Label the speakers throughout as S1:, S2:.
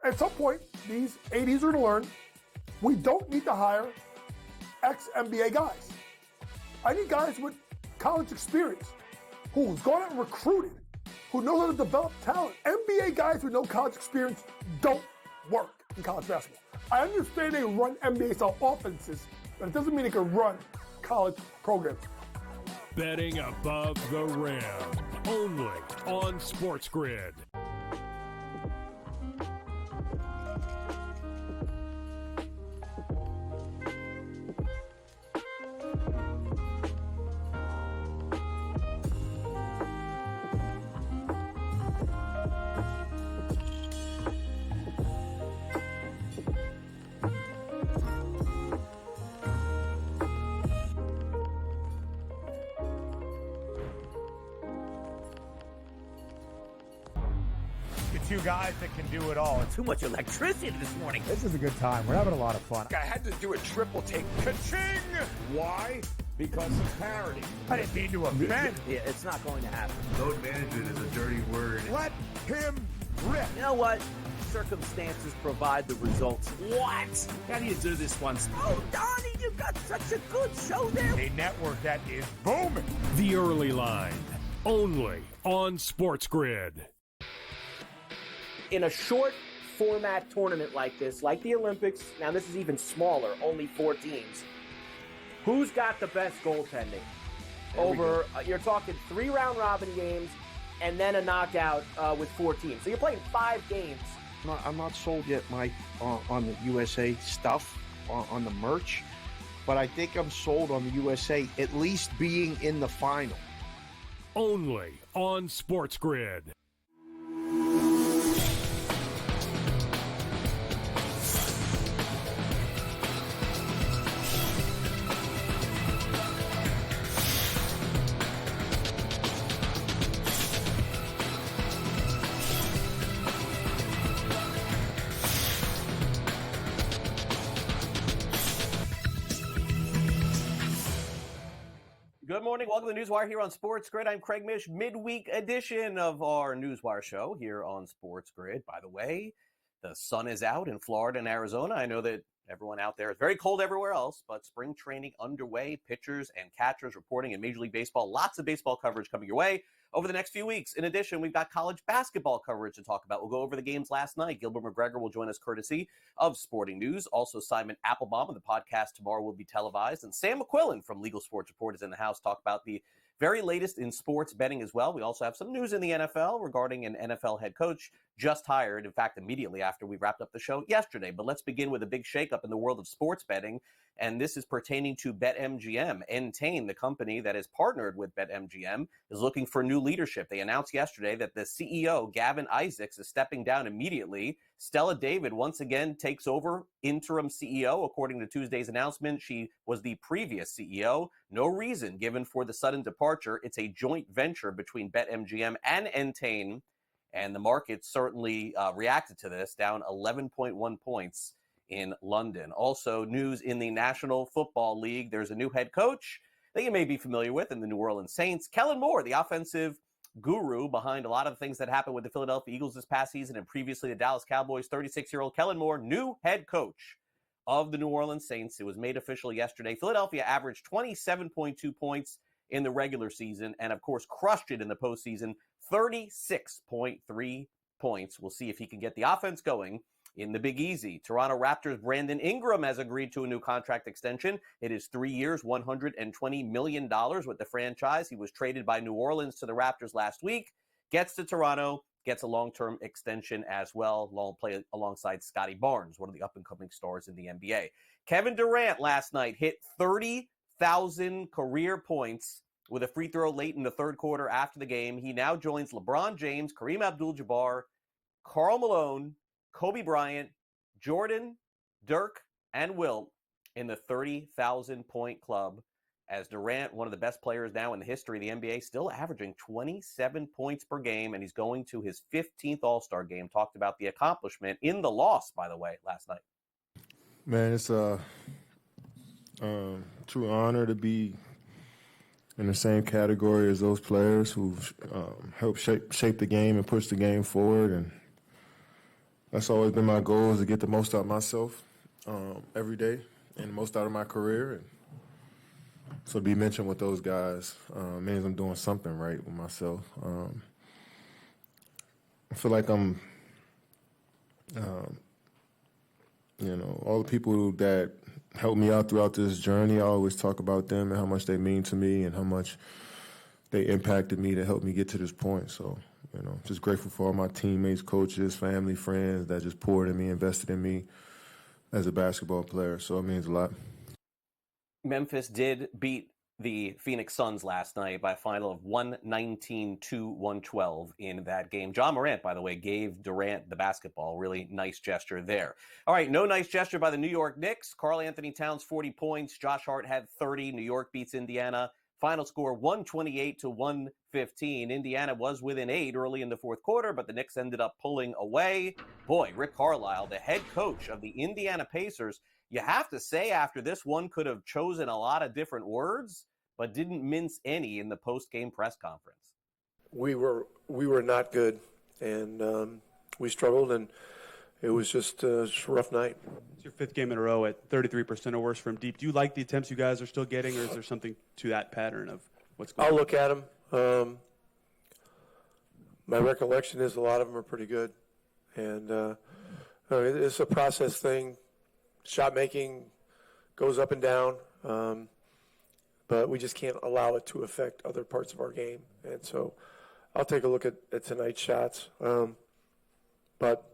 S1: at some point, these ADs are going to learn we don't need to hire ex-NBA guys. I need guys with college experience who's gone out and recruited, who knows how to develop talent. NBA guys with no college experience don't work in college basketball. I understand they run NBA-style offenses, but it doesn't mean they can run college programs.
S2: Betting above the rim, only on SportsGrid.
S3: Two guys that can do it all.
S4: Too much electricity this morning.
S5: This is a good time. We're having a lot of fun.
S3: I had to do a triple take. Ka-ching! Why? Because of parity. I didn't mean to offend.
S4: Yeah, it's not going to happen.
S6: Load management is a dirty word.
S3: Let him rip.
S4: You know what? Circumstances provide the results. What?
S6: How do you do this once?
S4: Oh, Donnie, you've got such a good show there.
S3: A network that is booming.
S2: The Early Line, only on SportsGrid.
S4: In a short format tournament like this, like the Olympics, now this is even smaller, only 4 teams. Who's got the best goaltending? Over, you're talking 3 round robin games and then a knockout with 4 teams. So you're playing 5 games.
S7: I'm not sold yet, Mike, on the USA stuff, on the merch, but I think I'm sold on the USA at least being in the final.
S2: Only on SportsGrid.
S4: Good morning. Welcome to NewsWire here on SportsGrid. I'm Craig Mish, midweek edition of our NewsWire show here on SportsGrid. By the way, the sun is out in Florida and Arizona. I know that everyone out there is very cold everywhere else, but spring training underway, pitchers and catchers reporting in Major League Baseball. Lots of baseball coverage coming your way over the next few weeks. In addition, we've got college basketball coverage to talk about. We'll go over the games last night. Gilbert McGregor will join us courtesy of Sporting News. Also, Simon Applebaum of the podcast tomorrow will be televised. And Sam McQuillan from Legal Sports Report is in the house. Talk about the very latest in sports betting as well. We also have some news in the NFL regarding an NFL head coach just hired, in fact, immediately after we wrapped up the show yesterday. But let's begin with a big shakeup in the world of sports betting, and this is pertaining to BetMGM. Entain, the company that is partnered with BetMGM, is looking for new leadership. They announced yesterday that the CEO, Gavin Isaacs, is stepping down immediately. Stella David once again takes over interim CEO. According to Tuesday's announcement, she was the previous CEO. No reason given for the sudden departure. It's a joint venture between BetMGM and Entain, and the market certainly reacted to this, down 11.1 points in London. Also, news in the National Football League. There's a new head coach that you may be familiar with in the New Orleans Saints. Kellen Moore, the offensive guru behind a lot of the things that happened with the Philadelphia Eagles this past season and previously the Dallas Cowboys. 36-year-old Kellen Moore, new head coach of the New Orleans Saints. It was made official yesterday. Philadelphia averaged 27.2 points in the regular season and, of course, crushed it in the postseason, 36.3 points. We'll see if he can get the offense going in the Big Easy. Toronto Raptors' Brandon Ingram has agreed to a new contract extension. It is 3 years, $120 million with the franchise. He was traded by New Orleans to the Raptors last week, gets to Toronto, gets a long-term extension as well, long play alongside Scotty Barnes, one of the up-and-coming stars in the NBA. Kevin Durant last night hit 30,000 career points with a free throw late in the third quarter after the game. He now joins LeBron James, Kareem Abdul-Jabbar, Karl Malone, Kobe Bryant, Jordan, Dirk, and Wilt in the 30,000-point club, as Durant, one of the best players now in the history of the NBA, still averaging 27 points per game, and he's going to his 15th All-Star game. Talked about the accomplishment in the loss, by the way, last night.
S8: Man, it's a true honor to be in the same category as those players who've helped shape the game and push the game forward. And That's always been my goal, is to get the most out of myself every day and the most out of my career. And so to be mentioned with those guys means I'm doing something right with myself. I feel like I'm, all the people that helped me out throughout this journey, I always talk about them and how much they mean to me and how much they impacted me to help me get to this point. So, just grateful for all my teammates, coaches, family, friends that just poured in me, invested in me as a basketball player. So it means a lot.
S4: Memphis did beat the Phoenix Suns last night by a final of 119-112 in that game. John Morant, by the way, gave Durant the basketball. Really nice gesture there. All right, no nice gesture by the New York Knicks. Karl Anthony Towns, 40 points. Josh Hart had 30. New York beats Indiana. Final score 128-115. Indiana was within 8 early in the fourth quarter, but the Knicks ended up pulling away. Boy, Rick Carlisle, the head coach of the Indiana Pacers, you have to say after this one could have chosen a lot of different words, but didn't mince any in the post-game press conference.
S9: We were not good, and we struggled, and it was just a rough night.
S10: It's your 5th game in a row at 33% or worse from deep. Do you like the attempts you guys are still getting, or is there something to that pattern of what's going on?
S9: I'll look at them. My recollection is a lot of them are pretty good, and it's a process thing. Shot making goes up and down, but we just can't allow it to affect other parts of our game. And so I'll take a look at tonight's shots. But,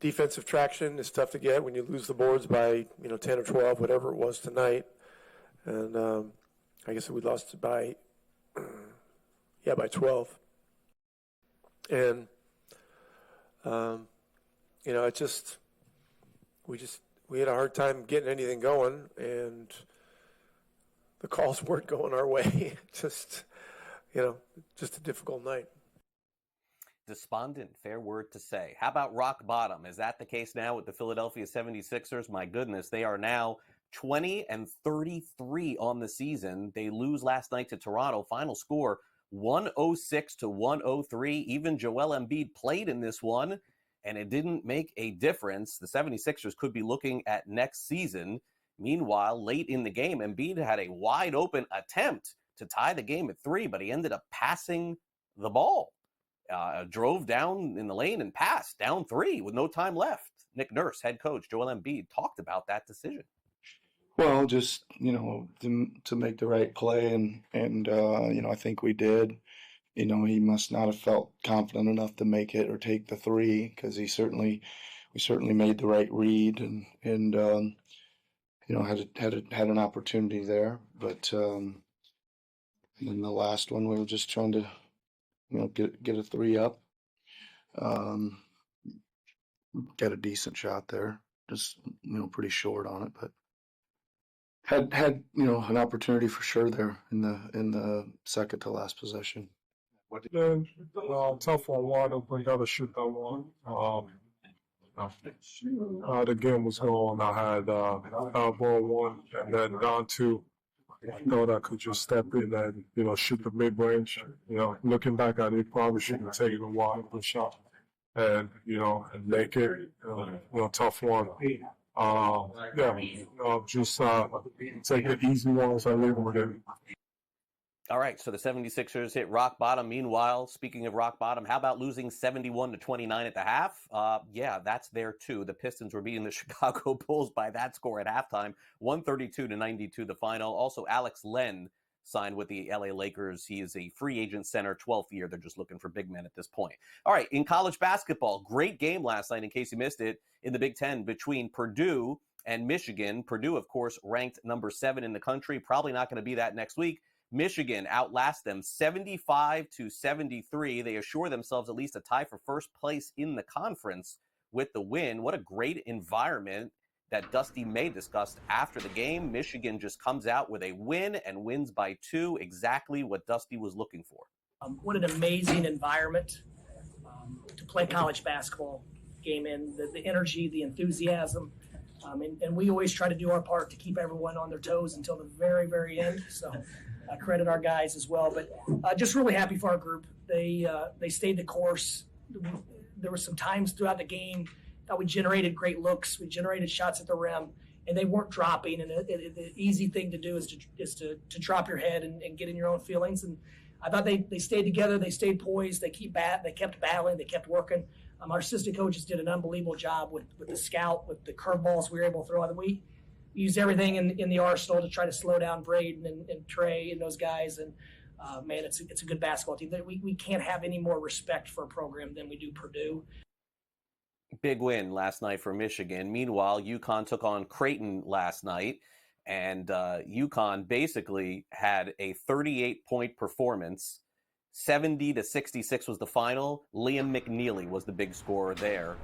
S9: defensive traction is tough to get when you lose the boards by, 10 or 12, whatever it was tonight. And I guess we lost it by 12. And, it just – we had a hard time getting anything going, and the calls weren't going our way. just a difficult night.
S4: Despondent, fair word to say. How about rock bottom? Is that the case now with the Philadelphia 76ers? My goodness, they are now 20-33 on the season. They lose last night to Toronto. Final score 106-103. Even Joel Embiid played in this one, and it didn't make a difference. The 76ers could be looking at next season. Meanwhile, late in the game, Embiid had a wide open attempt to tie the game at 3, but he ended up passing the ball. Drove down in the lane and passed down 3 with no time left. Nick Nurse, head coach, Joel Embiid, talked about that decision.
S11: Well, just, to make the right play, and I think we did. He must not have felt confident enough to make it or take the 3, because we certainly made the right read and had an opportunity there. But in the last one, we were just trying to get a 3 up, get a decent shot there. Just pretty short on it, but had an opportunity for sure there in the second to last possession.
S12: Tough on one, we got to shoot that one. The game was going. I had ball 1 and then down 2. I thought I could just step in and shoot the mid range. Looking back at it, probably shouldn't have taken a wide open shot and make it. Tough one. Just take the easy ones and live with it.
S4: All right, so the 76ers hit rock bottom. Meanwhile, speaking of rock bottom, how about losing 71-29 at the half? That's there too. The Pistons were beating the Chicago Bulls by that score at halftime, 132-92 the final. Also, Alex Len signed with the LA Lakers. He is a free agent center, 12th year. They're just looking for big men at this point. All right, in college basketball, great game last night, in case you missed it, in the Big Ten between Purdue and Michigan. Purdue, of course, ranked number 7 in the country. Probably not going to be that next week. Michigan outlasts them 75-73. They assure themselves at least a tie for first place in the conference with the win. What a great environment that Dusty May discussed after the game. Michigan just comes out with a win and wins by 2, exactly what Dusty was looking for.
S13: What an amazing environment to play college basketball game in, the energy, the enthusiasm. And we always try to do our part to keep everyone on their toes until the very, very end. So I credit our guys as well. But just really happy for our group. They stayed the course. there were some times throughout the game that we generated great looks, we generated shots at the rim, and they weren't dropping. And the easy thing to do is to drop your head and get in your own feelings. And I thought they stayed together, they stayed poised, they kept battling, they kept working. Our assistant coaches did an unbelievable job with the scout, with the curveballs we were able to throw. And we used everything in the arsenal to try to slow down Braden and Trey and those guys. And man, it's a good basketball team. We can't have any more respect for a program than we do Purdue.
S4: Big win last night for Michigan. Meanwhile, UConn took on Creighton last night, and UConn basically had a 38-point performance. 70-66 was the final. Liam McNeely was the big scorer there.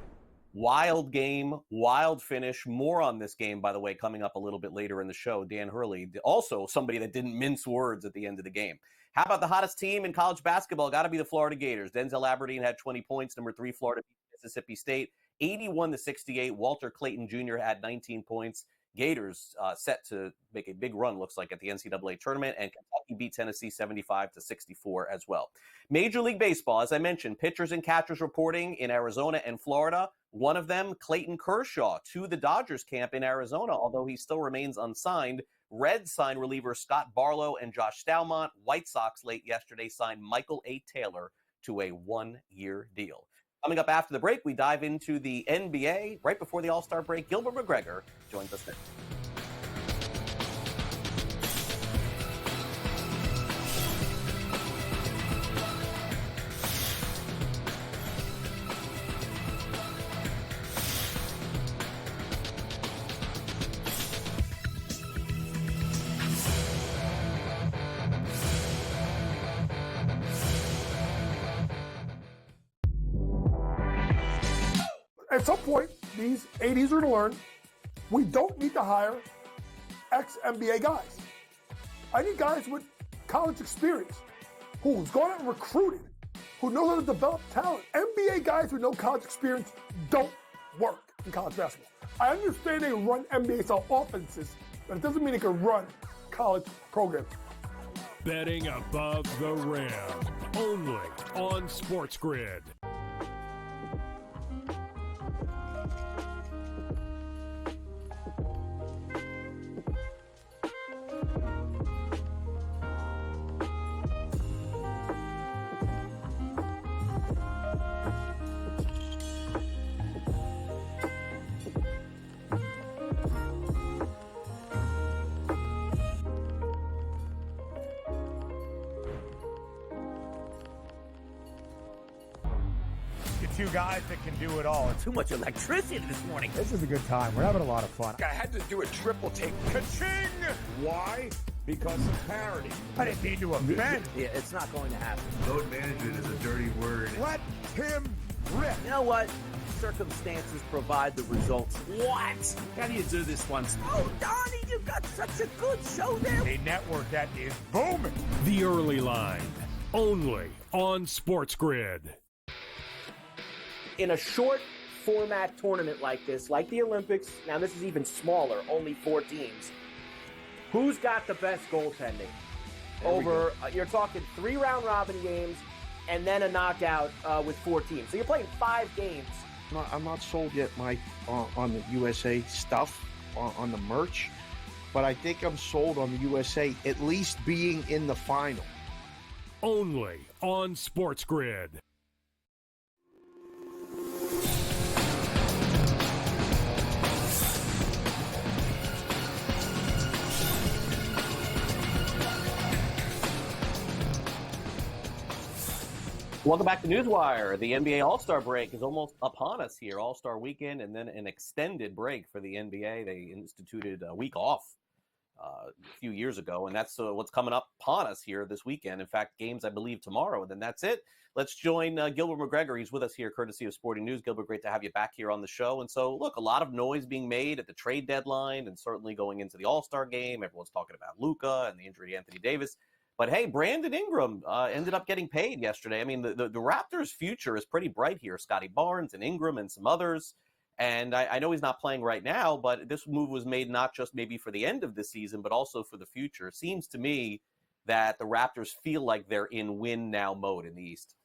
S4: Wild game, wild finish. More on this game, by the way, coming up a little bit later in the show. Dan Hurley, also somebody that didn't mince words at the end of the game. How about the hottest team in college basketball? Got to be the Florida Gators. Denzel Aberdeen had 20 points. Number 3, Florida beat Mississippi State, 81-68. Walter Clayton Jr. had 19 points. Gators set to make a big run, looks like, at the NCAA tournament, and Kentucky beat Tennessee 75-64 as well. Major League Baseball, as I mentioned, pitchers and catchers reporting in Arizona and Florida. One of them, Clayton Kershaw, to the Dodgers camp in Arizona, although he still remains unsigned. Reds signed reliever Scott Barlow and Josh Stalmont. White Sox late yesterday signed Michael A. Taylor to a 1-year deal. Coming up after the break, we dive into the NBA. Right before the All-Star break, Gilbert McGregor joins us next.
S1: At some point, these ADs are going to learn we don't need to hire ex-NBA guys. I need guys with college experience who's gone out and recruited, who knows how to develop talent. NBA guys with no college experience don't work in college basketball. I understand they run NBA-style offenses, but it doesn't mean they can run college programs.
S2: Betting above the rim, only on SportsGrid.
S3: Two guys that can do it all.
S6: Too much electricity this morning.
S5: This is a good time. We're having a lot of fun.
S3: I had to do a triple take. Ka-ching! Why? Because of parity. I didn't mean to offend.
S6: Yeah, it's not going to happen. Load management is a dirty word.
S3: Let him rip.
S6: You know what? Circumstances provide the results. What? How do you do this once? Oh, Donnie, you've got such a good show there.
S3: A network that is booming.
S2: The Early Line, only on SportsGrid.
S14: In a short format tournament like this, like the Olympics, now this is even smaller, only 4 teams, who's got the best goaltending? Over, you're talking 3 round-robin games and then a knockout with 4 teams. So you're playing 5 games.
S7: I'm not sold yet, Mike, on the USA stuff, on the merch, but I think I'm sold on the USA at least being in the final.
S2: Only on SportsGrid.
S4: Welcome back to NewsWire. The NBA All-Star break is almost upon us here. All-Star weekend and then an extended break for the NBA. They instituted a week off a few years ago, and that's what's coming up upon us here this weekend. In fact, games, I believe, tomorrow, and then that's it. Let's join Gilbert McGregor. He's with us here, courtesy of Sporting News. Gilbert, great to have you back here on the show. And so, look, a lot of noise being made at the trade deadline and certainly going into the All-Star game. Everyone's talking about Luka and the injury to Anthony Davis. But, hey, Brandon Ingram ended up getting paid yesterday. I mean, the Raptors' future is pretty bright here. Scotty Barnes and Ingram and some others. And I know he's not playing right now, but this move was made not just maybe for the end of the season, but also for the future. It seems to me that the Raptors feel like they're in win-now mode in the East.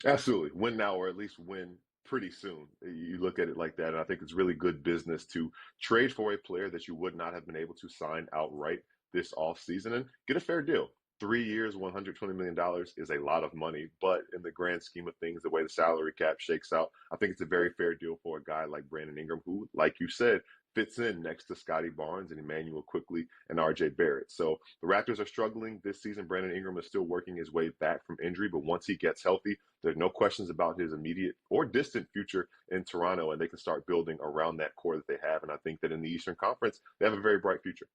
S15: Absolutely. Win now or at least win pretty soon. You look at it like that, and I think it's really good business to trade for a player that you would not have been able to sign outright this offseason and get a fair deal. 3 years, $120 million is a lot of money, but in the grand scheme of things, the way the salary cap shakes out, I think it's a very fair deal for a guy like Brandon Ingram, who, like you said, fits in next to Scotty Barnes and Emmanuel Quickly and RJ Barrett. So the Raptors are struggling this season. Brandon Ingram is still working his way back from injury, but once he gets healthy, there's no questions about his immediate or distant future in Toronto, and they can start building around that core that they have. And I think that in the Eastern Conference, they have a very bright future.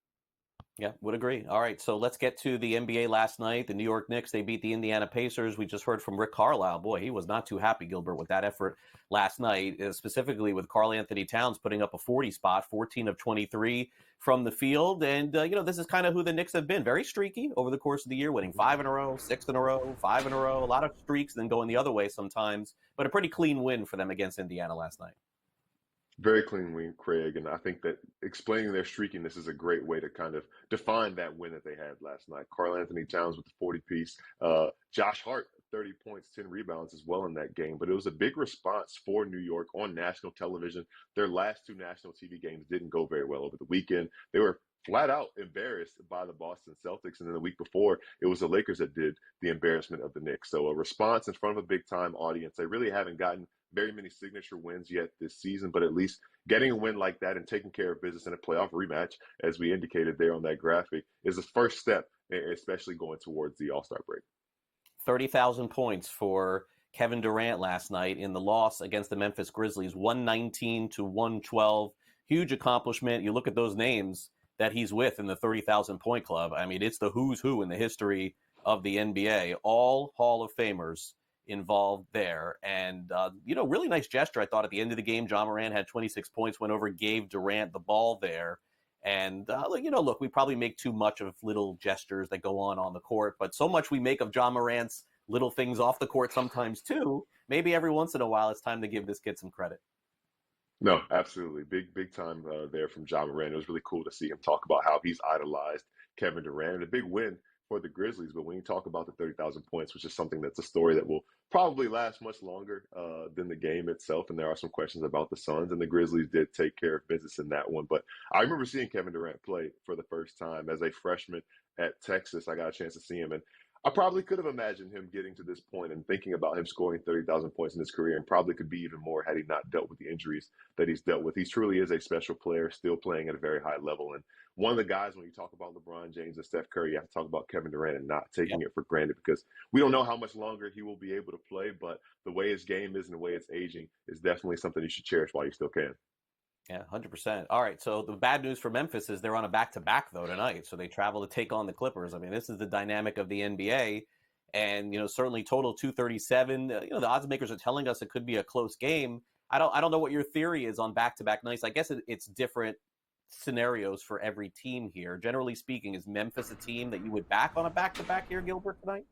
S4: Yeah, would agree. All right, so let's get to the NBA last night. The New York Knicks, they beat the Indiana Pacers. We just heard from Rick Carlisle. Boy, he was not too happy, Gilbert, with that effort last night, specifically with Karl Anthony Towns putting up a 40 spot, 14 of 23 from the field. And, this is kind of who the Knicks have been. Very streaky over the course of the year, winning 5 in a row, 6 in a row, 5 in a row. A lot of streaks, then going the other way sometimes. But a pretty clean win for them against Indiana last night.
S15: Very clean win, Craig, and I think that explaining their streakiness is a great way to kind of define that win that they had last night. Karl Anthony Towns with the 40-piece, Josh Hart, 30 points, 10 rebounds as well in that game. But it was a big response for New York on national television. Their last 2 national TV games didn't go very well over the weekend. They were flat out embarrassed by the Boston Celtics. And then the week before, it was the Lakers that did the embarrassment of the Knicks. So a response in front of a big-time audience. They really haven't gotten very many signature wins yet this season, but at least getting a win like that and taking care of business in a playoff rematch, as we indicated there on that graphic, is the first step, especially going towards the All-Star break.
S4: 30,000 points for Kevin Durant last night in the loss against the Memphis Grizzlies, 119 to 112. Huge accomplishment. You look at those names that he's with in the 30,000 point club. I mean, it's the who's who in the history of the NBA. All Hall of Famers involved there. And, really nice gesture, I thought, at the end of the game. Ja Morant had 26 points, went over, gave Durant the ball there. And, look, we probably make too much of little gestures that go on the court, but so much we make of Ja Morant's little things off the court sometimes, too. Maybe every once in a while it's time to give this kid some credit.
S15: No, absolutely. Big time there from Ja Morant. It was really cool to see him talk about how he's idolized Kevin Durant, and a big win for the Grizzlies. But when you talk about the 30,000 points, which is something that's a story that will probably last much longer than the game itself, and there are some questions about the Suns, and the Grizzlies did take care of business in that one. But I remember seeing Kevin Durant play for the first time as a freshman at Texas. I got a chance to see him, and I probably could have imagined him getting to this point and thinking about him scoring 30,000 points in his career, and probably could be even more had he not dealt with the injuries that he's dealt with. He truly is a special player, still playing at a very high level. And one of the guys, when you talk about LeBron James and Steph Curry, you have to talk about Kevin Durant and not taking it for granted, because we don't know how much longer he will be able to play, but the way his game is and the way it's aging is definitely something you should cherish while you still can.
S4: Yeah, 100%. All right, so the bad news for Memphis is they're on a back-to-back, though, tonight. So they travel to take on the Clippers. I mean, this is the dynamic of the NBA. And, certainly total 237. The odds makers are telling us it could be a close game. I don't know what your theory is on back-to-back nights. I guess it's different scenarios for every team here. Generally speaking, is Memphis a team that you would back on a back-to-back here, Gilbert, tonight?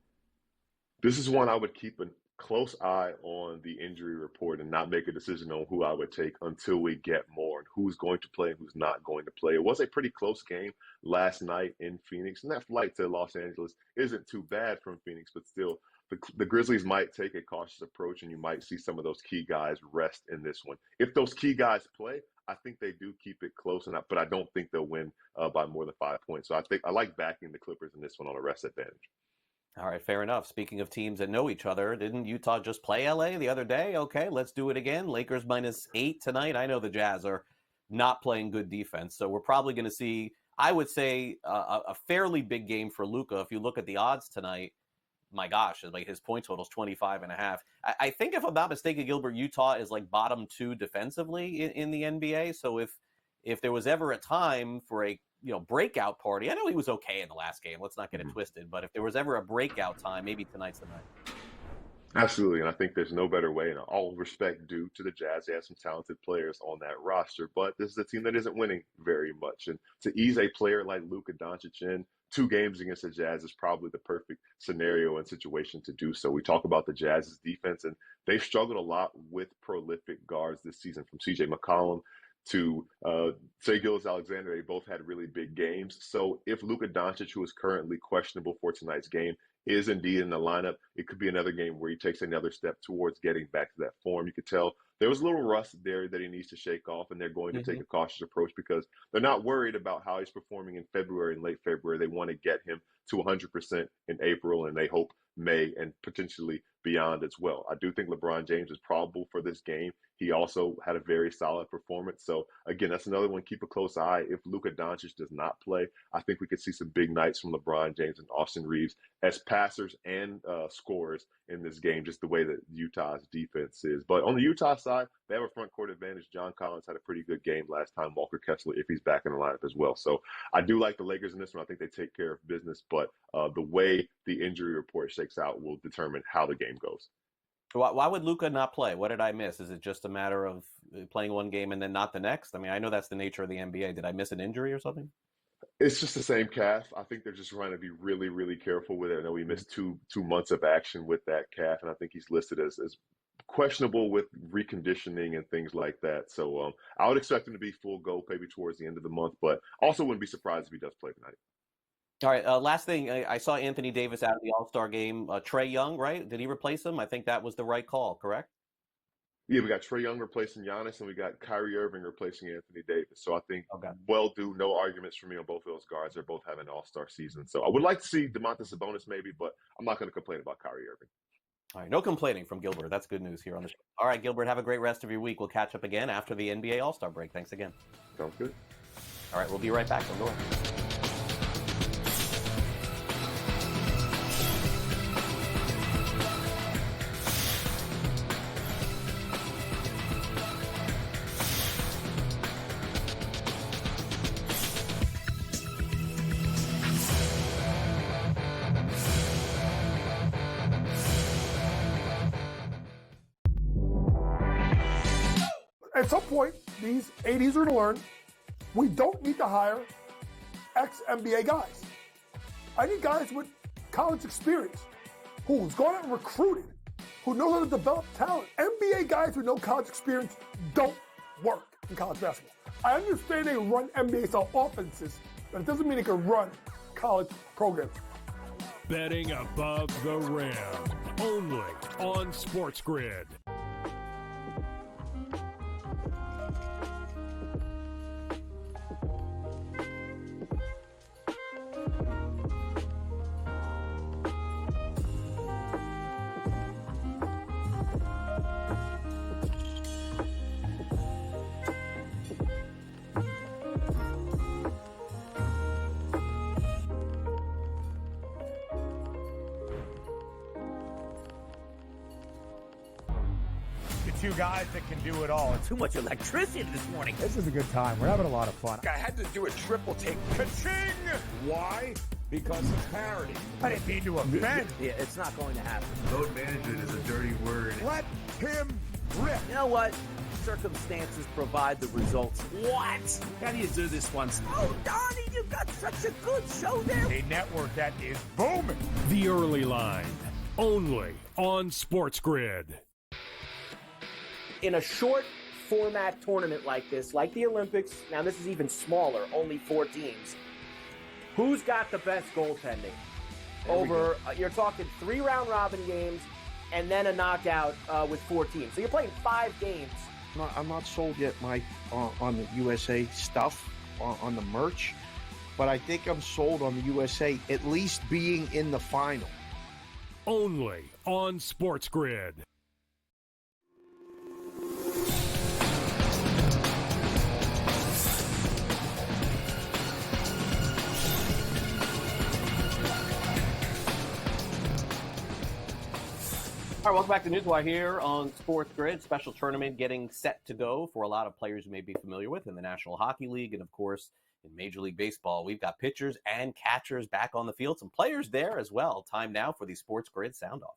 S15: This is one I would keep a close eye on the injury report and not make a decision on who I would take until we get more and who's going to play and who's not going to play. It was a pretty close game last night in Phoenix, and that flight to Los Angeles isn't too bad from Phoenix, but still, the Grizzlies might take a cautious approach, and you might see some of those key guys rest in this one. If those key guys play, I think they do keep it close, but I don't think they'll win by more than 5 points. So I like backing the Clippers in this one on a rest advantage.
S4: All right, fair enough. Speaking of teams that know each other, didn't Utah just play LA the other day? Okay, let's do it again. Lakers -8 tonight. I know the Jazz are not playing good defense, so we're probably going to see, I would say, a fairly big game for Luka. If you look at the odds tonight, my gosh, like his point total is 25.5. I think, if I'm not mistaken, Gilbert, Utah is like bottom 2 defensively in the NBA. So if there was ever a time for a breakout party, I know he was okay in the last game. Let's not get it twisted. But if there was ever a breakout time, maybe tonight's the night.
S15: Absolutely, and I think there's no better way, and all respect due to the Jazz. They have some talented players on that roster, but this is a team that isn't winning very much. And to ease a player like Luka Doncic in 2 games against the Jazz is probably the perfect scenario and situation to do so. We talk about the Jazz's defense, and they've struggled a lot with prolific guards this season, from C.J. McCollum to Shai Gilgeous-Alexander. They both had really big games. So if Luka Doncic, who is currently questionable for tonight's game, is indeed in the lineup, it could be another game where he takes another step towards getting back to that form. You could tell there was a little rust there that he needs to shake off, and they're going to take a cautious approach because they're not worried about how he's performing in February and late February. They want to get him to 100% in April, and they hope May and potentially beyond as well. I do think LeBron James is probable for this game. He also had a very solid performance. So, again, that's another one. Keep a close eye. If Luka Doncic does not play, I think we could see some big nights from LeBron James and Austin Reeves as passers and scorers in this game, just the way that Utah's defense is. But on the Utah side, they have a front court advantage. John Collins had a pretty good game last time. Walker Kessler, if he's back in the lineup as well. So I do like the Lakers in this one. I think they take care of business. But the way the injury report shakes out will determine how the game goes.
S4: Why would Luka not play? What did I miss? Is it just a matter of playing one game and then not the next? I mean, I know that's the nature of the NBA. Did I miss an injury or something?
S15: It's just the same calf. I think they're just trying to be really, really careful with it. I know he missed two months of action with that calf, and I think he's listed as questionable with reconditioning and things like that. So I would expect him to be full go maybe towards the end of the month, but also wouldn't be surprised if he does play tonight.
S4: All right, last thing, I saw Anthony Davis out of the All-Star game. Trae Young, right? Did he replace him? I think that was the right call, correct?
S15: Yeah, we got Trae Young replacing Giannis, and we got Kyrie Irving replacing Anthony Davis. So I think no arguments for me on both of those guards. They're both having an all-star season. So I would like to see Domantas Sabonis maybe, but I'm not going to complain about Kyrie Irving.
S4: All right, no complaining from Gilbert. That's good news here on the show. All right, Gilbert, have a great rest of your week. We'll catch up again after the NBA All-Star break. Thanks again.
S15: Sounds good.
S4: All right, we'll be right back. Don't go away.
S1: At some point, these ADs are going to learn we don't need to hire ex-NBA guys. I need guys with college experience, who's gone out and recruited, who knows how to develop talent. NBA guys with no college experience don't work in college basketball. I understand they run NBA-style offenses, but it doesn't mean they can run college programs.
S2: Betting above the rim, only on SportsGrid.
S3: Two guys that can do it all.
S6: Too much electricity this morning.
S5: This is a good time. We're having a lot of fun.
S3: I had to do a triple take. Ka-ching! Why? Because of parity. I didn't mean to offend.
S6: Yeah, it's not going to happen.
S16: Load management is a dirty word.
S3: Let him rip.
S6: You know what? Circumstances provide the results. What? How do you do this once? Oh, Donnie, you've got such a good show there.
S3: A network that is booming.
S2: The Early Line, only on SportsGrid.
S14: In a short format tournament like this, like the Olympics, now this is even smaller, only 4 teams, who's got the best goaltending? You're talking 3 round robin games and then a knockout with 4 teams. So you're playing 5 games.
S7: I'm not sold yet, Mike, on the USA stuff, on the merch, but I think I'm sold on the USA at least being in the final.
S2: Only on SportsGrid.
S4: All right, welcome back to NewsWire here on SportsGrid. Special tournament getting set to go for a lot of players you may be familiar with in the National Hockey League and, of course, in Major League Baseball. We've got pitchers and catchers back on the field. Some players there as well. Time now for the SportsGrid Sound Off.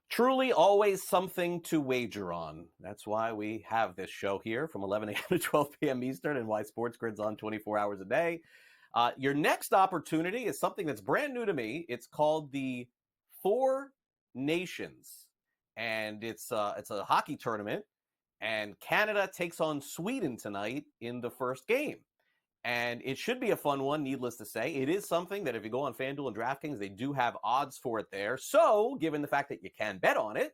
S4: Truly always something to wager on. That's why we have this show here from 11 a.m. to 12 p.m. Eastern and why SportsGrid's on 24 hours a day. Your next opportunity is something that's brand new to me. It's called the Four Nations, and it's a hockey tournament. And Canada takes on Sweden tonight in the first game. And it should be a fun one, needless to say. It is something that if you go on FanDuel and DraftKings, they do have odds for it there. So, given the fact that you can bet on it,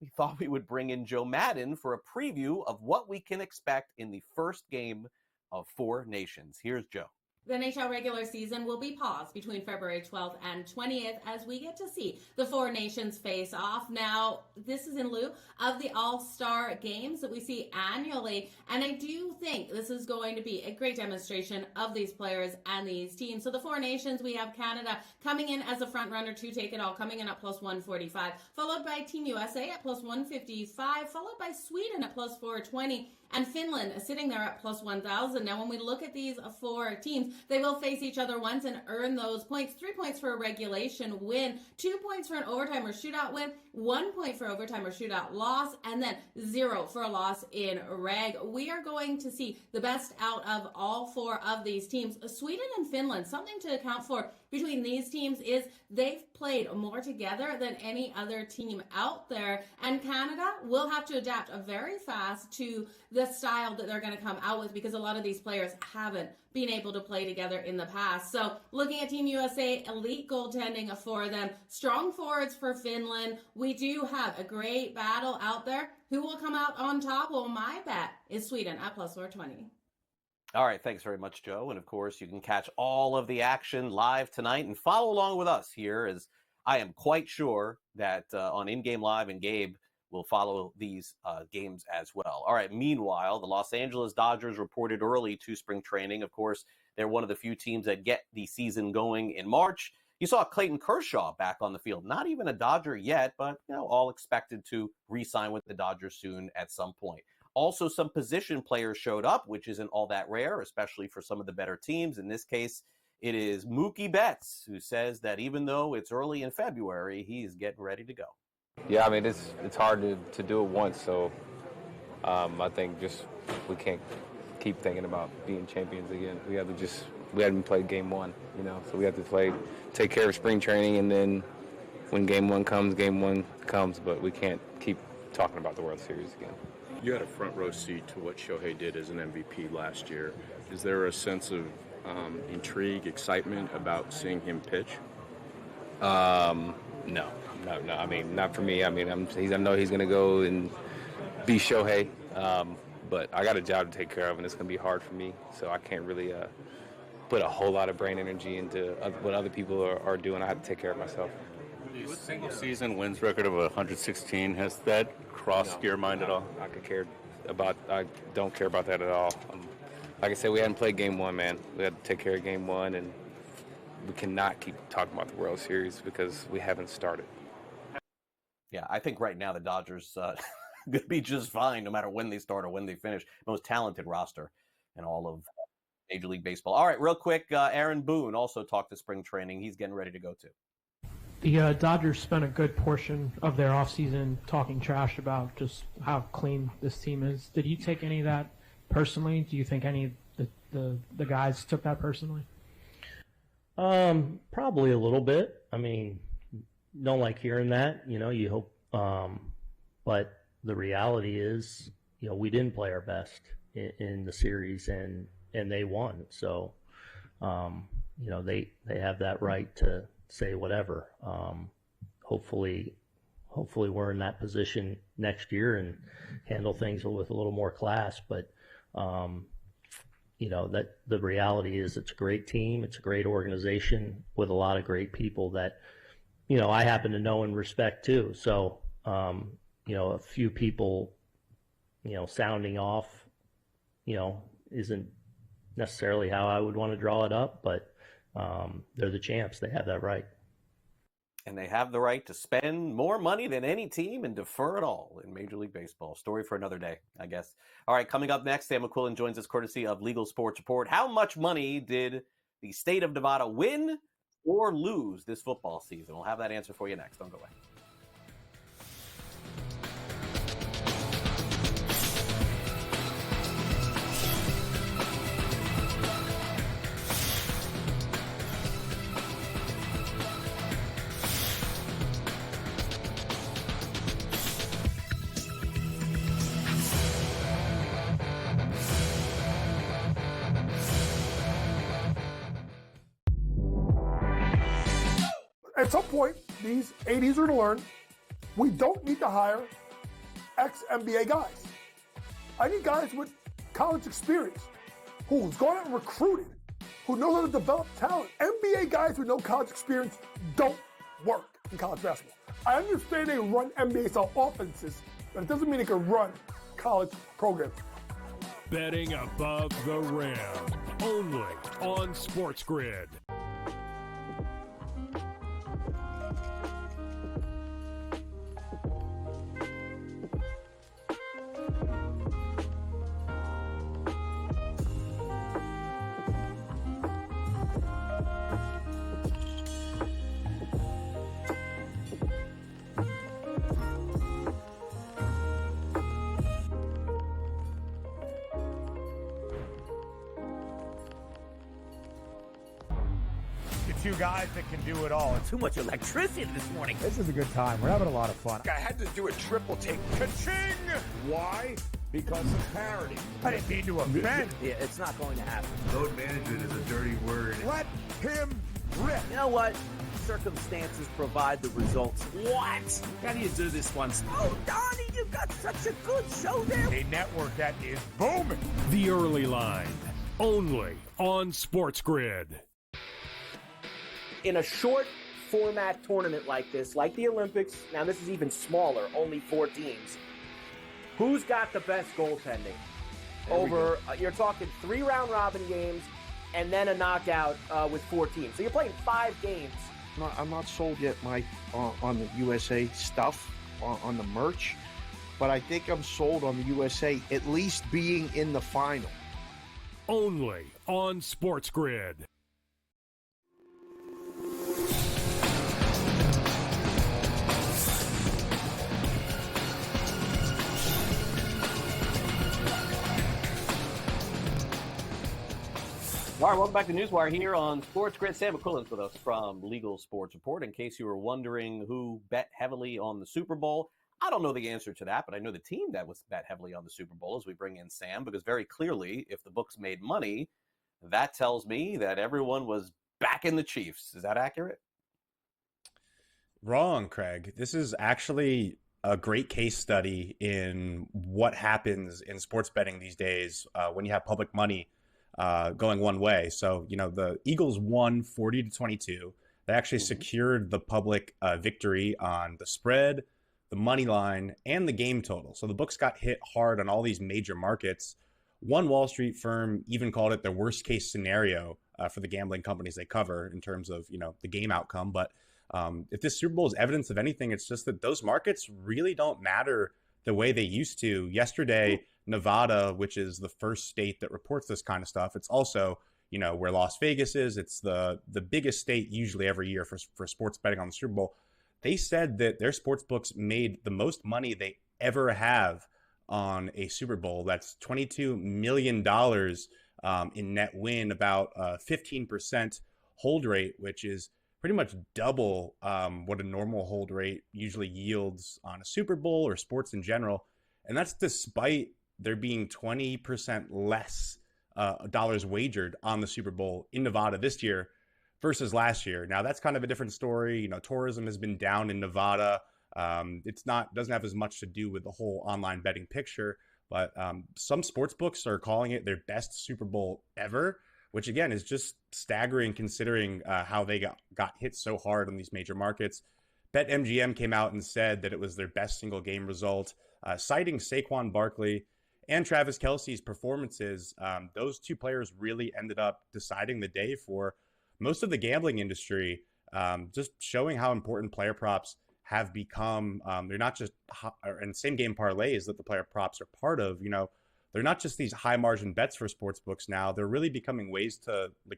S4: we thought we would bring in Joe Madden for a preview of what we can expect in the first game of Four Nations. Here's Joe.
S17: The NHL regular season will be paused between February 12th and 20th as we get to see the Four Nations face off. Now, this is in lieu of the All-Star games that we see annually, and I do think this is going to be a great demonstration of these players and these teams. So the Four Nations, we have Canada coming in as a front runner to take it all, coming in at plus 145, followed by Team USA at plus 155, followed by Sweden at plus 420, and Finland sitting there at plus 1,000. Now, when we look at these four teams, they will face each other once and earn those points. 3 points for a regulation win, 2 points for an overtime or shootout win, 1 point for overtime or shootout loss, and then 0 for a loss in reg. We are going to see the best out of all four of these teams. Sweden and Finland, something to account for between these teams is they've played more together than any other team out there, and Canada will have to adapt very fast to the style that they're going to come out with because a lot of these players haven't been able to play together in the past. So looking at Team USA, elite goaltending for them, strong forwards for Finland. We do have a great battle out there. Who will come out on top? Well, my bet is Sweden at plus 420.
S4: All right, thanks very much, Joe. And of course, you can catch all of the action live tonight and follow along with us here, as I am quite sure that on In-Game Live and Gabe will follow these games as well. All right, meanwhile, the Los Angeles Dodgers reported early to spring training. Of course, they're one of the few teams that get the season going in March. You saw Clayton Kershaw back on the field. Not even a Dodger yet, but all expected to re-sign with the Dodgers soon at some point. Also, some position players showed up, which isn't all that rare, especially for some of the better teams. In this case, it is Mookie Betts, who says that even though it's early in February, he's getting ready to go.
S18: Yeah, I mean, it's hard to do it once, so I think just we can't keep thinking about being champions again. We haven't played game one, so we have to take care of spring training, and then when game one comes, but we can't keep talking about the World Series again.
S19: You had a front row seat to what Shohei did as an MVP last year. Is there a sense of intrigue, excitement about seeing him pitch?
S18: No. I mean, not for me. I mean, I know he's going to go and be Shohei, but I got a job to take care of, and it's going to be hard for me. So I can't really put a whole lot of brain energy into what other people are doing. I have to take care of myself.
S19: The single season wins record of 116, has that crossed your mind at all?
S18: I don't care about that at all. Like I said, we hadn't played game one, man. We had to take care of game one, and we cannot keep talking about the World Series because we haven't started.
S4: Yeah, I think right now the Dodgers going to be just fine no matter when they start or when they finish. Most talented roster in all of Major League Baseball. All right, real quick, Aaron Boone also talked to spring training. He's getting ready to go too.
S20: The Dodgers spent a good portion of their offseason talking trash about just how clean this team is. Did you take any of that personally? Do you think any of the guys took that personally?
S21: Probably a little bit. I mean, don't like hearing that, you hope. But the reality is, we didn't play our best in the series, and they won. So, they have that right to say whatever. Hopefully we're in that position next year and handle things with a little more class. But, that the reality is it's a great team. It's a great organization with a lot of great people that, I happen to know and respect too. So, a few people, sounding off, isn't necessarily how I would want to draw it up, but they're the champs. They have that right.
S4: And they have the right to spend more money than any team and defer it all in Major League Baseball. Story for another day, I guess. All right, coming up next, Sam McQuillan joins us courtesy of Legal Sports Report. How much money did the state of Nevada win or lose this football season? We'll have that answer for you next. Don't go away.
S1: At some point, these ADs are going to learn we don't need to hire ex-NBA guys. I need guys with college experience who's gone out and recruited, who knows how to develop talent. NBA guys with no college experience don't work in college basketball. I understand they run NBA-style offenses, but it doesn't mean they can run college programs.
S2: Betting above the rim, only on SportsGrid.
S3: Two guys that can do it all.
S6: Too much electricity this morning.
S5: This is a good time. We're having a lot of fun.
S3: I had to do a triple take. Ka-ching! Why? Because of parity. I didn't mean to offend.
S6: Yeah, it's not going to happen.
S16: Load management is a dirty word.
S3: Let him rip.
S6: You know what? Circumstances provide the results. What? How do you do this one? Oh, Donnie, you've got such a good show there.
S3: A network that is booming.
S2: The Early Line, only on SportsGrid.
S14: In a short format tournament like this, like the Olympics, now this is even smaller, only 4 teams, who's got the best goaltending? Over, you're talking 3 round robin games and then a knockout with 4 teams. So you're playing 5 games.
S7: I'm not sold yet, Mike, on the USA stuff, on the merch, but I think I'm sold on the USA at least being in the final.
S2: Only on SportsGrid.
S4: All right, welcome back to NewsWire here on SportsGrid. Sam McQuillan's with us from Legal Sports Report. In case you were wondering who bet heavily on the Super Bowl, I don't know the answer to that, but I know the team that was bet heavily on the Super Bowl as we bring in Sam, because very clearly, if the books made money, that tells me that everyone was backing the Chiefs. Is that accurate?
S8: Wrong, Craig. This is actually a great case study in what happens in sports betting these days when you have public money going one way. So, the Eagles won 40-22. They actually secured the public victory on the spread, the money line, and the game total. So the books got hit hard on all these major markets. One Wall Street firm even called it the worst case scenario for the gambling companies they cover in terms of, the game outcome. But if this Super Bowl is evidence of anything, it's just that those markets really don't matter the way they used to. Yesterday, Nevada, which is the first state that reports this kind of stuff, it's also, where Las Vegas is. It's the biggest state usually every year for sports betting on the Super Bowl. They said that their sports books made the most money they ever have on a Super Bowl. That's $22 million in net win, about 15% hold rate, which is pretty much double what a normal hold rate usually yields on a Super Bowl or sports in general. And that's despite there being 20% less dollars wagered on the Super Bowl in Nevada this year versus last year. Now, that's kind of a different story. Tourism has been down in Nevada. Doesn't have as much to do with the whole online betting picture, but some sports books are calling it their best Super Bowl ever, which again is just staggering considering how they got hit so hard on these major markets. BetMGM came out and said that it was their best single game result, citing Saquon Barkley and Travis Kelce's performances. Those two players really ended up deciding the day for most of the gambling industry, just showing how important player props have become. They're not just and same game parlays that the player props are part of. They're not just these high margin bets for sports books now. They're really becoming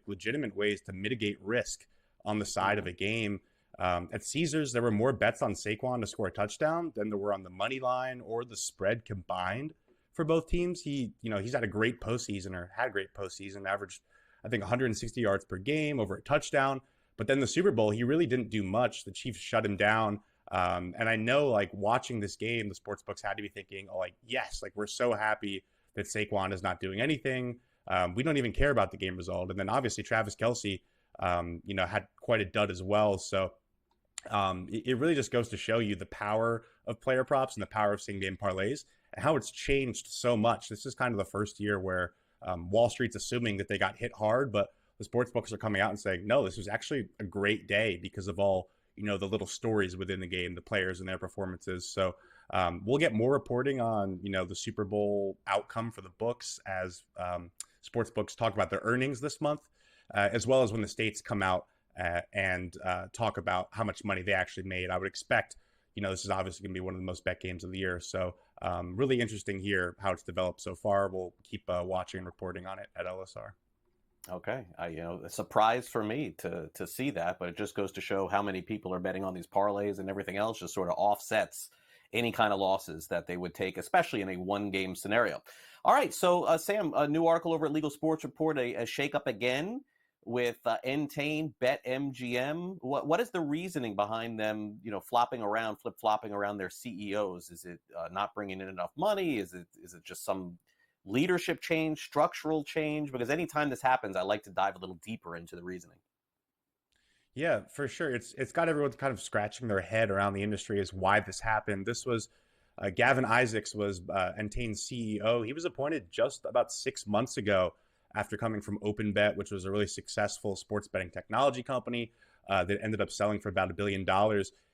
S8: legitimate ways to mitigate risk on the side of a game. At Caesars, there were more bets on Saquon to score a touchdown than there were on the money line or the spread combined for both teams. He's had a great postseason, or had a great postseason, averaged, I think, 160 yards per game, over a touchdown. But then the Super Bowl, he really didn't do much. The Chiefs shut him down. And I know, watching this game, the sportsbooks had to be thinking, yes, we're so happy that Saquon is not doing anything. We don't even care about the game result. And then obviously Travis Kelce, had quite a dud as well. So it really just goes to show you the power of player props and the power of same game parlays and how it's changed so much. This is kind of the first year where Wall Street's assuming that they got hit hard, but the sports books are coming out and saying, no, this was actually a great day because of all, the little stories within the game, the players and their performances. So we'll get more reporting on, the Super Bowl outcome for the books as sports books talk about their earnings this month, as well as when the states come out and talk about how much money they actually made. I would expect, this is obviously going to be one of the most bet games of the year. So really interesting here how it's developed so far. We'll keep watching and reporting on it at LSR.
S4: Okay. A surprise for me to see that, but it just goes to show how many people are betting on these parlays, and everything else just sort of offsets any kind of losses that they would take, especially in a one-game scenario. All right. So, Sam, a new article over at Legal Sports Report, a shakeup again with Entain, BetMGM. What is the reasoning behind them, flip-flopping around their CEOs? Is it not bringing in enough money? Is it just some leadership change, structural change? Because anytime this happens, I like to dive a little deeper into the reasoning.
S8: Yeah, for sure. It's got everyone kind of scratching their head around the industry as why this happened. This was Gavin Isaacs was Entain's CEO. He was appointed just about 6 months ago after coming from OpenBet, which was a really successful sports betting technology company that ended up selling for about $1 billion.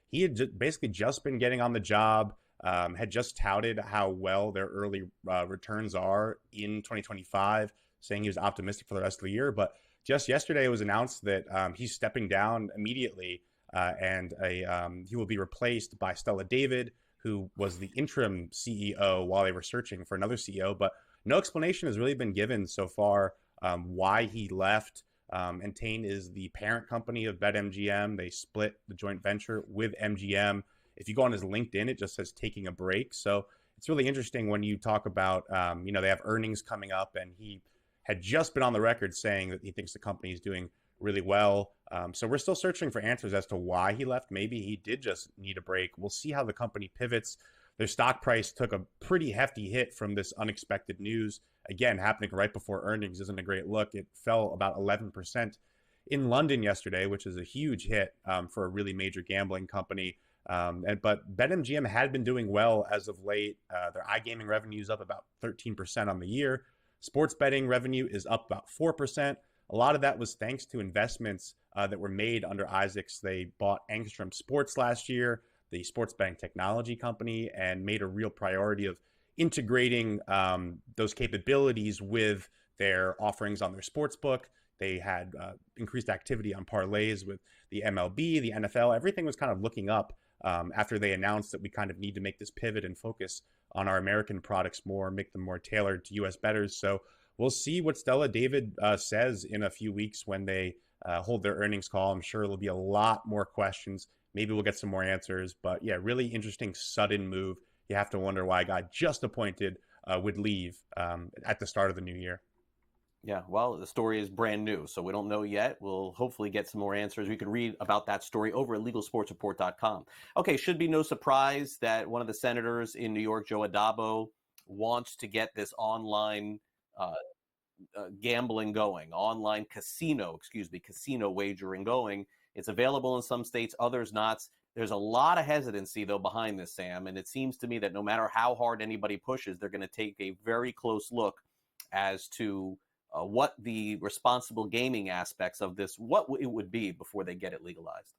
S8: He had basically just been getting on the job, had just touted how well their early returns are in 2025, saying he was optimistic for the rest of the year. But just yesterday, it was announced that he's stepping down immediately, and he will be replaced by Stella David, who was the interim CEO while they were searching for another CEO. But no explanation has really been given so far why he left. Entain is the parent company of BetMGM. They split the joint venture with MGM. If you go on his LinkedIn, it just says taking a break. So it's really interesting when you talk about, they have earnings coming up, and he had just been on the record saying that he thinks the company is doing really well. So we're still searching for answers as to why he left. Maybe he did just need a break. We'll see how the company pivots. Their stock price took a pretty hefty hit from this unexpected news. Again, happening right before earnings isn't a great look. It fell about 11% in London yesterday, which is a huge hit for a really major gambling company. But BetMGM had been doing well as of late. Their iGaming revenue is up about 13% on the year. Sports betting revenue is up about 4%. A lot of that was thanks to investments that were made under Isaacs. They bought Angstrom Sports last year, the sports betting technology company, and made a real priority of integrating those capabilities with their offerings on their sports book. They had increased activity on parlays with the MLB, the NFL. Everything was kind of looking up after they announced that we kind of need to make this pivot and focus on our American products more, make them more tailored to U.S. bettors. So we'll see what Stella David says in a few weeks when they hold their earnings call. I'm sure there'll be a lot more questions. Maybe we'll get some more answers. But yeah, really interesting, sudden move. You have to wonder why a guy just appointed would leave at the start of the new year.
S4: Yeah, well, the story is brand new, so we don't know yet. We'll hopefully get some more answers. We can read about that story over at LegalSportsReport.com. Okay, should be no surprise that one of the senators in New York, Joe Adabo, wants to get this online gambling going, online casino wagering going. It's available in some states, others not. There's a lot of hesitancy, though, behind this, Sam, and it seems to me that no matter how hard anybody pushes, they're going to take a very close look as to what the responsible gaming aspects of this, what it would be before they get it legalized.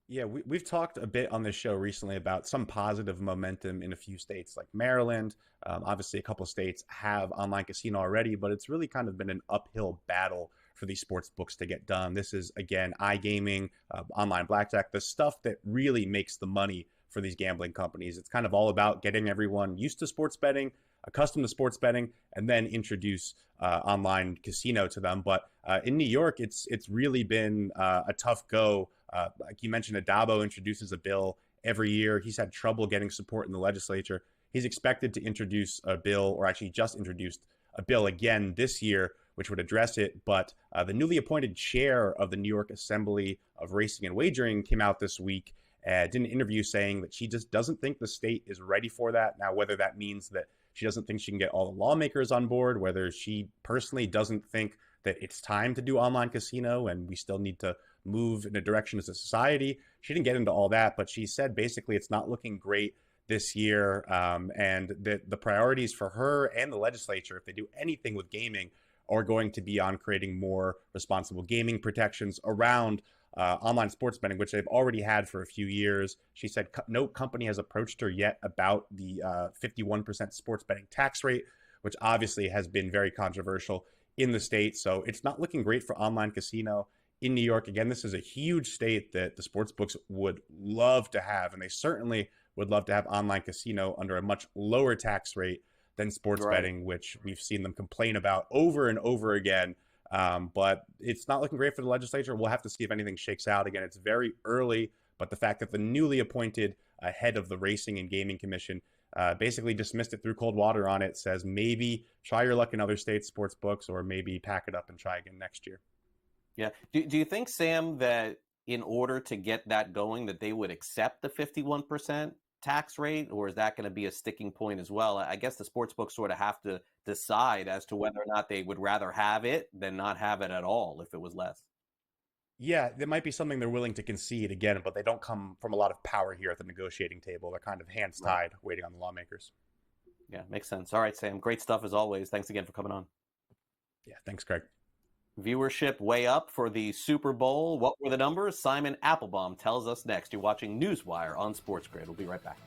S8: Yeah, we've talked a bit on this show recently about some positive momentum in a few states like Maryland. Obviously, a couple of states have online casino already, but it's really kind of been an uphill battle for these sports books to get done. This is, again, iGaming, online blackjack, the stuff that really makes the money for these gambling companies. It's kind of all about getting everyone used to sports betting, accustomed to sports betting, and then introduce online casino to them. But in New York, it's really been a tough go. Like you mentioned, Adabo introduces a bill every year. He's had trouble getting support in the legislature. He's expected to introduce a bill, or actually just introduced a bill again this year, which would address it. But the newly appointed chair of the New York Assembly of Racing and Wagering came out this week, did an interview saying that she just doesn't think the state is ready for that. Now, whether that means that she doesn't think she can get all the lawmakers on board, whether she personally doesn't think that it's time to do online casino and we still need to move in a direction as a society. She didn't get into all that, but she said basically it's not looking great this year, and that the priorities for her and the legislature, if they do anything with gaming, are going to be on creating more responsible gaming protections around online sports betting, which they've already had for a few years. She said no company has approached her yet about the 51% sports betting tax rate, which obviously has been very controversial in the state. So it's not looking great for online casino in New York. Again, this is a huge state that the sports books would love to have, and they certainly would love to have online casino under a much lower tax rate than sports betting, which we've seen them complain about over and over again. But it's not looking great for the legislature. We'll have to see if anything shakes out. Again, it's very early, but the fact that the newly appointed head of the Racing and Gaming Commission basically dismissed it through cold water on it, says maybe try your luck in other states' sports books, or maybe pack it up and try again next year.
S4: Yeah. Do you think, Sam, that in order to get that going, that they would accept the 51% tax rate, or is that going to be a sticking point as well? I guess the sports books sort of have to decide as to whether or not they would rather have it than not have it at all if it was less.
S8: Yeah, there might be something they're willing to concede again, but they don't come from a lot of power here at the negotiating table. They're kind of hands tied, waiting on the lawmakers.
S4: Yeah, makes sense. All right, Sam, great stuff as always. Thanks again for coming on.
S8: Yeah, thanks, Craig.
S4: Viewership way up for the Super Bowl. What were the numbers? Simon Applebaum tells us next. You're watching NewsWire on SportsGrid. We'll be right back.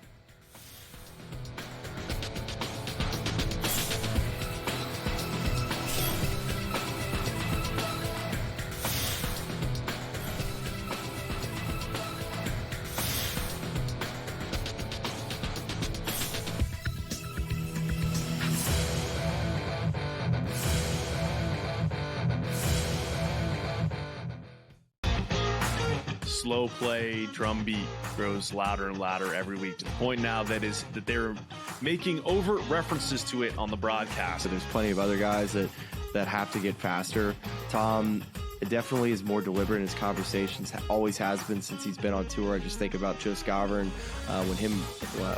S10: Slow play drum beat grows louder and louder every week, to the point now that they're making overt references to it on the broadcast.
S22: So there's plenty of other guys that have to get faster. Tom definitely is more deliberate in his conversations, always has been since he's been on tour. I just think about Joe Scavern,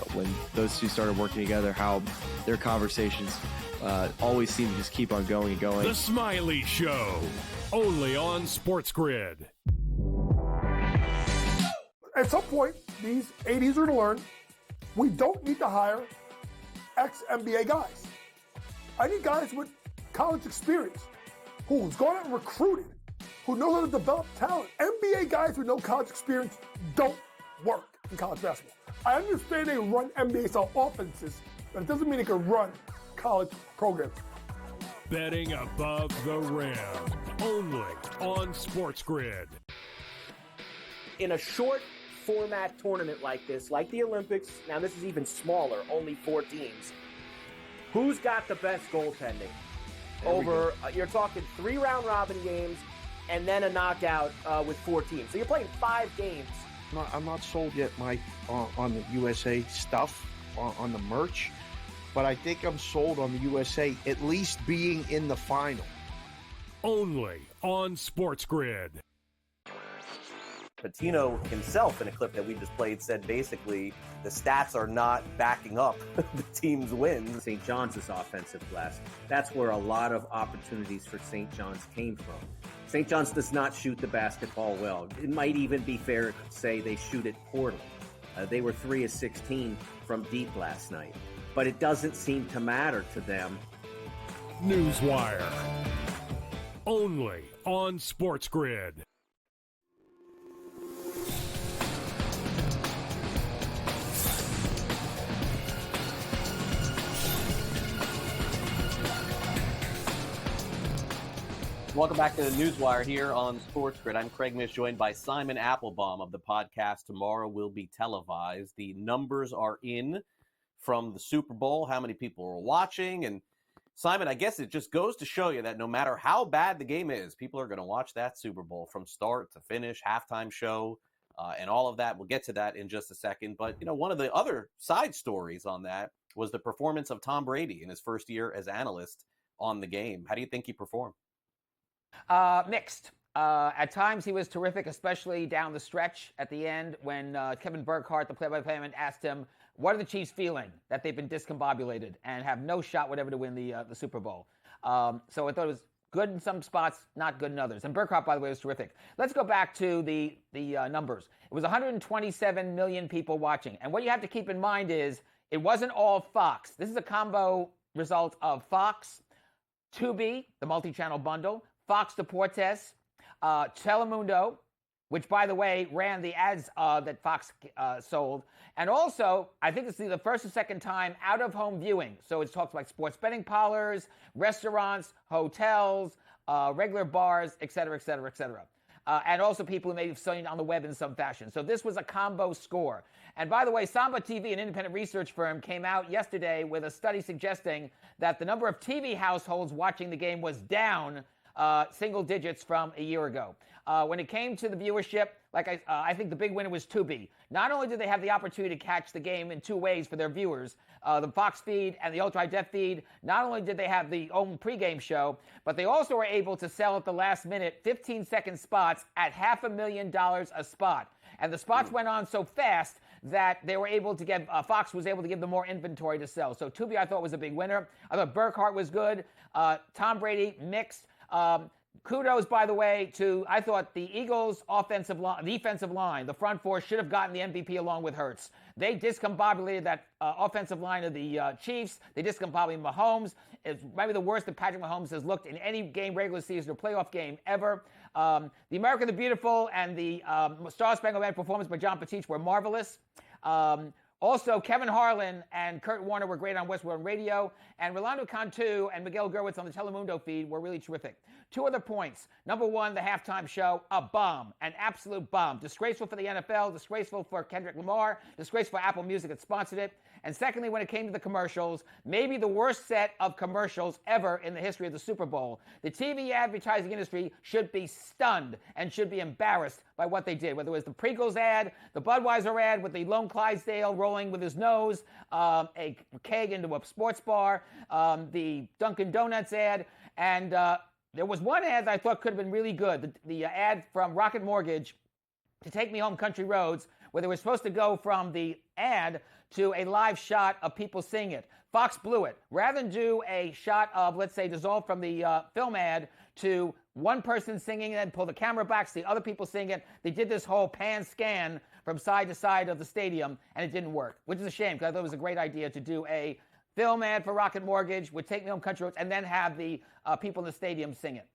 S22: when those two started working together, how their conversations always seem to just keep on going and going.
S2: The Smiley Show, only on SportsGrid.
S1: At some point, these ADs are to learn we don't need to hire ex-NBA guys. I need guys with college experience, who's gone out and recruited, who knows how to develop talent. NBA guys with no college experience don't work in college basketball. I understand they run NBA-style offenses, but it doesn't mean they can run college programs.
S2: Betting above the rim, only on SportsGrid.
S14: In a short format tournament like this, like the Olympics, now this is even smaller, only 4 teams, who's got the best goaltending? You're talking 3 round robin games and then a knockout with 4 teams. So you're playing 5 games.
S7: I'm not sold yet, Mike, on the USA stuff, on the merch, but I think I'm sold on the USA at least being in the final.
S2: Only on SportsGrid.
S4: Patino himself, in a clip that we just played, said basically the stats are not backing up the team's wins.
S6: St. John's is offensive glass. That's where a lot of opportunities for St. John's came from. St. John's does not shoot the basketball well. It might even be fair to say they shoot it poorly. They were 3 of 16 from deep last night, but it doesn't seem to matter to them.
S2: NewsWire, only on SportsGrid.
S4: Welcome back to the NewsWire here on SportsGrid. I'm Craig Mish, joined by Simon Applebaum of the podcast Tomorrow Will Be Televised. The numbers are in from the Super Bowl, how many people are watching. And Simon, I guess it just goes to show you that no matter how bad the game is, people are going to watch that Super Bowl from start to finish, halftime show, and all of that. We'll get to that in just a second. But, you know, one of the other side stories on that was the performance of Tom Brady in his first year as analyst on the game. How do you think he performed?
S23: Mixed. At times he was terrific, especially down the stretch at the end when Kevin Burkhardt, the play-by-play man, asked him, what are the Chiefs feeling that they've been discombobulated and have no shot whatever to win the Super Bowl? So I thought it was Good in some spots, not good in others. And Burkhardt, by the way, was terrific. Let's go back to the numbers. It was 127 million people watching. And what you have to keep in mind is it wasn't all Fox. This is a combo result of Fox, Tubi, the multi-channel bundle, Fox Deportes, Telemundo, which, by the way, ran the ads that Fox sold. And also, I think this is the first or second time out-of-home viewing. So it talks about sports betting parlors, restaurants, hotels, regular bars, et cetera, et cetera, et cetera. And also people who may have seen on the web in some fashion. So this was a combo score. And by the way, Samba TV, an independent research firm, came out yesterday with a study suggesting that the number of TV households watching the game was down single digits from a year ago. When it came to the viewership, I think the big winner was Tubi. Not only did they have the opportunity to catch the game in two ways for their viewers, the Fox feed and the Ultra High Def feed, not only did they have the own pregame show, but they also were able to sell at the last minute 15-second spots at $500,000 a spot. And the spots went on so fast that they were able to get, Fox was able to give them more inventory to sell. So Tubi, I thought, was a big winner. I thought Burkhardt was good. Tom Brady, mixed. Kudos, by the way, to, I thought, the Eagles' defensive line, the front four, should have gotten the MVP along with Hurts. They discombobulated that offensive line of the Chiefs. They discombobulated Mahomes. It's maybe the worst that Patrick Mahomes has looked in any game, regular season or playoff game ever. The America the Beautiful and the Star Spangled Banner performance by John Petich were marvelous. Also, Kevin Harlan and Kurt Warner were great on Westworld Radio, and Rolando Cantu and Miguel Gerwitz on the Telemundo feed were really terrific. Two other points. Number one, the halftime show, a bomb, an absolute bomb. Disgraceful for the NFL, disgraceful for Kendrick Lamar, disgraceful for Apple Music that sponsored it. And secondly, when it came to the commercials, maybe the worst set of commercials ever in the history of the Super Bowl. The TV advertising industry should be stunned and should be embarrassed by what they did, whether it was the Pringles ad, the Budweiser ad with the lone Clydesdale rolling with his nose, a keg into a sports bar, the Dunkin' Donuts ad, and there was one ad that I thought could have been really good, the ad from Rocket Mortgage to Take Me Home Country Roads, where they were supposed to go from the ad to a live shot of people singing it. Fox blew it. Rather than do a shot of, let's say, dissolve from the film ad to one person singing it and pull the camera back, see other people sing it, they did this whole pan scan from side to side of the stadium, and it didn't work, which is a shame because I thought it was a great idea to do a film ad for Rocket Mortgage with Take Me Home Country Roads and then have the people in the stadium sing it.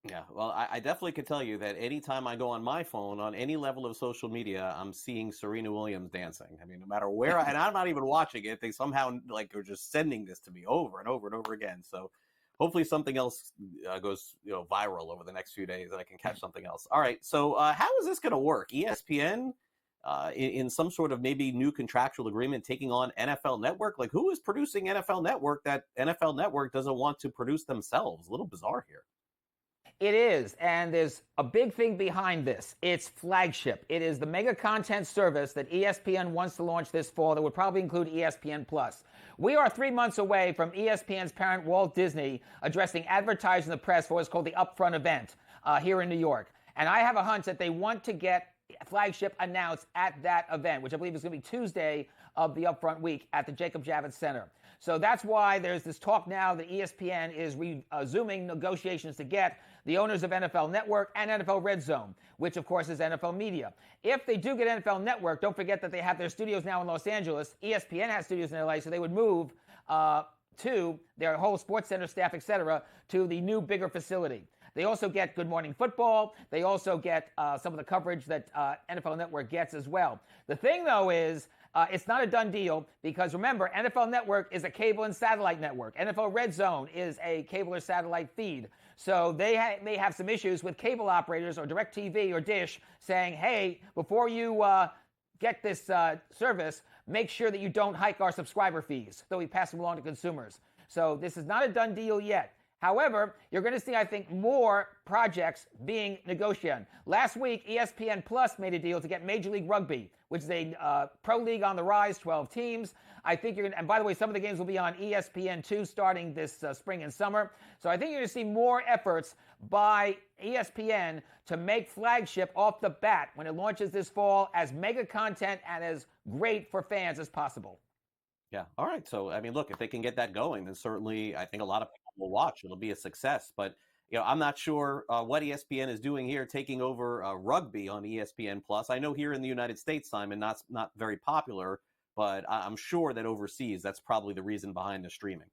S4: Yeah, well, I definitely could tell you that anytime I go on my phone on any level of social media, I'm seeing Serena Williams dancing. I mean, no matter where, and I'm not even watching it, they somehow are just sending this to me over and over and over again. So hopefully something else goes viral over the next few days and I can catch something else. All right, so how is this going to work? ESPN in some sort of maybe new contractual agreement taking on NFL Network? Like, who is producing NFL Network that NFL Network doesn't want to produce themselves? A little bizarre here.
S23: It is, and there's a big thing behind this. It's flagship. It is the mega content service that ESPN wants to launch this fall that would probably include ESPN+. We are 3 months away from ESPN's parent Walt Disney addressing advertising the press for what's called the Upfront event here in New York. And I have a hunch that they want to get flagship announced at that event, which I believe is going to be Tuesday of the Upfront week at the Jacob Javits Center. So that's why there's this talk now that ESPN is resuming negotiations to get the owners of NFL Network and NFL Red Zone, which, of course, is NFL Media. If they do get NFL Network, don't forget that they have their studios now in Los Angeles. ESPN has studios in LA, so they would move to their whole sports center staff, et cetera, to the new, bigger facility. They also get Good Morning Football. They also get some of the coverage that NFL Network gets as well. The thing, though, is it's not a done deal because, remember, NFL Network is a cable and satellite network. NFL Red Zone is a cable or satellite feed. So they may have some issues with cable operators or DirecTV or Dish saying, hey, before you get this service, make sure that you don't hike our subscriber fees, though we pass them along to consumers. So this is not a done deal yet. However, you're going to see, I think, more projects being negotiated. Last week, ESPN Plus made a deal to get Major League Rugby, which is a pro league on the rise, 12 teams. I think you're going to, and by the way, some of the games will be on ESPN2 starting this spring and summer. So I think you're going to see more efforts by ESPN to make flagship off the bat when it launches this fall as mega content and as great for fans as possible.
S4: Yeah. All right. So, I mean, look, if they can get that going, then certainly I think a lot of people will watch. It'll be a success. But I'm not sure what ESPN is doing here, taking over rugby on ESPN Plus. I know here in the United States, Simon, not very popular, but I'm sure that overseas, that's probably the reason behind the streaming.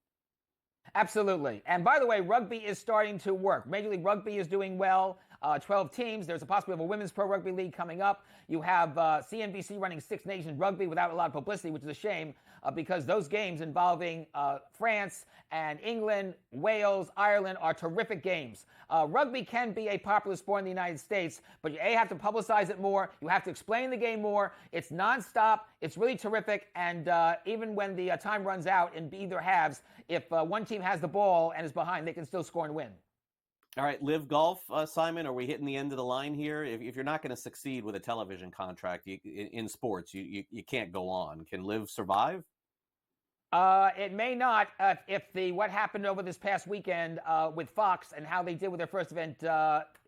S23: Absolutely. And by the way, rugby is starting to work. Major League Rugby is doing well. 12 teams. There's a possibility of a women's pro rugby league coming up. You have CNBC running Six Nations rugby without a lot of publicity, which is a shame because those games involving France and England, Wales, Ireland are terrific games. Rugby can be a popular sport in the United States, but you have to publicize it more. You have to explain the game more. It's nonstop. It's really terrific. And even when the time runs out in either halves, if one team has the ball and is behind, they can still score and win.
S4: All right, Live Golf, Simon, are we hitting the end of the line here? If you're not going to succeed with a television contract in sports, you can't go on. Can Live survive?
S23: It may not if what happened over this past weekend with Fox and how they did with their first event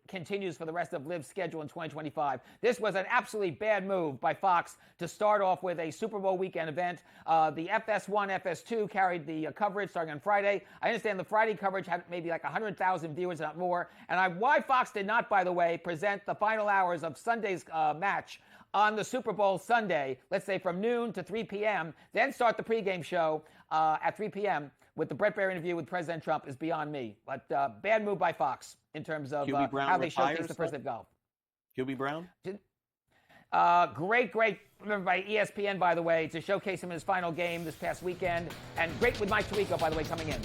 S23: continues for the rest of Liv's schedule in 2025. This was an absolutely bad move by Fox to start off with a Super Bowl weekend event. The FS1, FS2 carried the coverage starting on Friday. I understand the Friday coverage had maybe like 100,000 viewers, not more. And why Fox did not, by the way, present the final hours of Sunday's match on the Super Bowl Sunday, let's say from noon to 3 p.m., then start the pregame show at 3 p.m. with the Brett Baer interview with President Trump is beyond me. But bad move by Fox in terms of how they showcase the first of golf.
S4: QB Brown?
S23: Great remember by ESPN, by the way, to showcase him in his final game this past weekend. And great with Mike Tirico, by the way, coming in.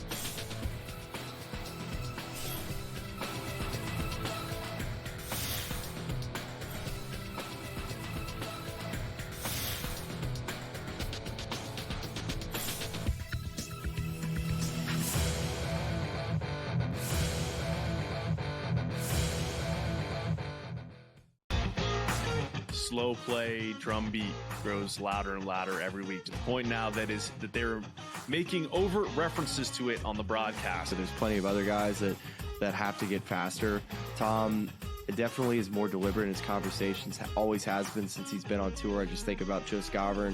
S10: Slow play drum beat grows louder and louder every week to the point now that they're making overt references to it on the broadcast.
S22: So there's plenty of other guys that have to get faster. Tom definitely is more deliberate in his conversations, always has been since he's been on tour. I just think about Joe Scover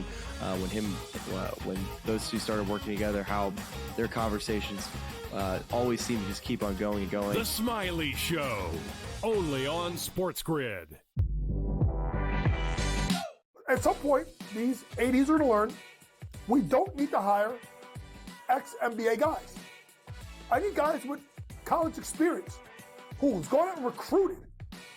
S22: when those two started working together, how their conversations always seem to just keep on going and going.
S2: The Smiley Show, only on SportsGrid.
S1: At some point, these ADs are going to learn we don't need to hire ex-NBA guys. I need guys with college experience who's gone out and recruited,